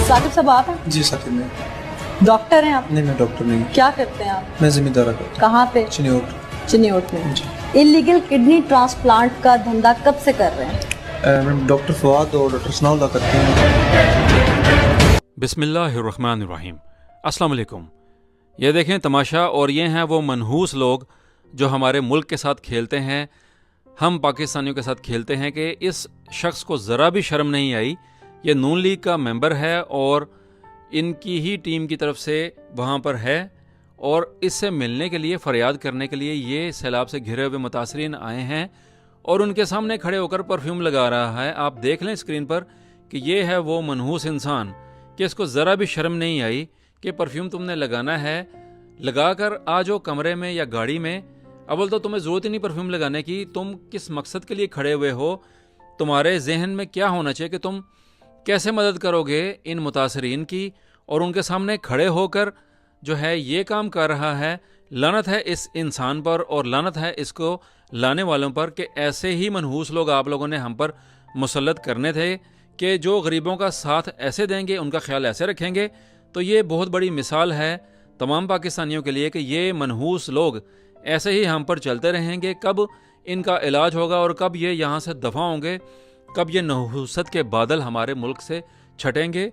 साकिब साहब आप हैं? जी साकिब में। डॉक्टर हैं आप? नहीं मैं डॉक्टर नहीं। क्या करते हैं आप? मैं जिम्मेदार करता कहाँ पे? हूँ चिन्योट। चिन्योट में। जी। इलीगल किडनी ट्रांसप्लांट का धंधा कब से कर रहे हैं? मैम डॉक्टर फवाद और डॉक्टर सनाउल्लाह करते हैं। बिस्मिल्लाहिर्रहमानिर्रहीम। अस्सलाम वालेकुम। ये देखें तमाशा, और ये हैं वो मनहूस लोग जो हमारे मुल्क के साथ खेलते हैं, हम पाकिस्तानियों के साथ खेलते हैं कि इस शख्स को ज़रा भी शर्म नहीं आई। ये नून लीग का मेंबर है और इनकी ही टीम की तरफ से वहाँ पर है, और इससे मिलने के लिए, फ़रियाद करने के लिए ये सैलाब से घिरे हुए मुतासरीन आए हैं और उनके सामने खड़े होकर परफ्यूम लगा रहा है। आप देख लें स्क्रीन पर कि ये है वो मनहूस इंसान कि इसको ज़रा भी शर्म नहीं आई कि परफ्यूम तुमने लगाना है, लगा कर आ जाओ कमरे में या गाड़ी में। अव्वल तो तुम्हें ज़रूरत ही नहीं परफ्यूम लगाने की, तुम किस मकसद के लिए खड़े हुए हो, तुम्हारे जहन में क्या होना चाहिए कि तुम कैसे मदद करोगे इन मुतासरीन की, और उनके सामने खड़े होकर जो है ये काम कर रहा है। लानत है इस इंसान पर और लानत है इसको लाने वालों पर कि ऐसे ही मनहूस लोग आप लोगों ने हम पर मुसल्लत करने थे कि जो गरीबों का साथ ऐसे देंगे, उनका ख्याल ऐसे रखेंगे। तो ये बहुत बड़ी मिसाल है तमाम पाकिस्तानियों के लिए कि ये मनहूस लोग ऐसे ही हम पर चलते रहेंगे। कब इनका इलाज होगा और कब ये यहाँ से दफ़ा होंगे, कब ये नहूसत के बादल हमारे मुल्क से छटेंगे।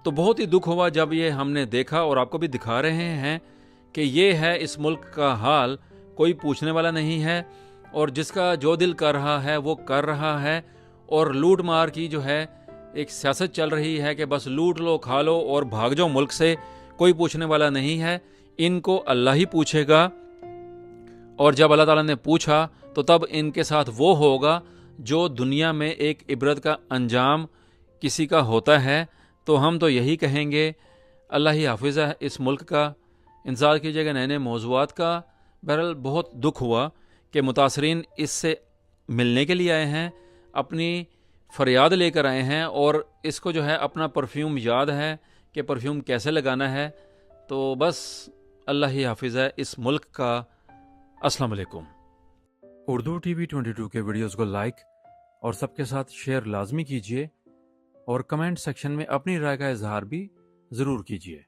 तो बहुत ही दुख हुआ जब ये हमने देखा, और आपको भी दिखा रहे हैं कि ये है इस मुल्क का हाल। कोई पूछने वाला नहीं है और जिसका जो दिल कर रहा है वो कर रहा है, और लूट मार की जो है एक सियासत चल रही है कि बस लूट लो, खा लो और भाग जाओ मुल्क से। कोई पूछने वाला नहीं है, इनको अल्लाह ही पूछेगा, और जब अल्लाह ताला ने पूछा तो तब इनके साथ वो होगा जो दुनिया में एक इबरत का अंजाम किसी का होता है। तो हम तो यही कहेंगे, अल्लाह ही हाफिज़ है इस मुल्क का। इंतज़ार कीजिएगा नए नए मौज़ूआत का। बहरहाल बहुत दुख हुआ कि मुतासरीन इससे मिलने के लिए आए हैं, अपनी फ़रियाद लेकर आए हैं, और इसको जो है अपना परफ्यूम याद है कि परफ्यूम कैसे लगाना है। तो बस अल्लाह ही हाफिज़ है इस मुल्क का। अस्सलाम वालेकुम। उर्दू TV 22 के वीडियोज़ को लाइक और सबके साथ शेयर लाजमी कीजिए, और कमेंट सेक्शन में अपनी राय का इजहार भी ज़रूर कीजिए।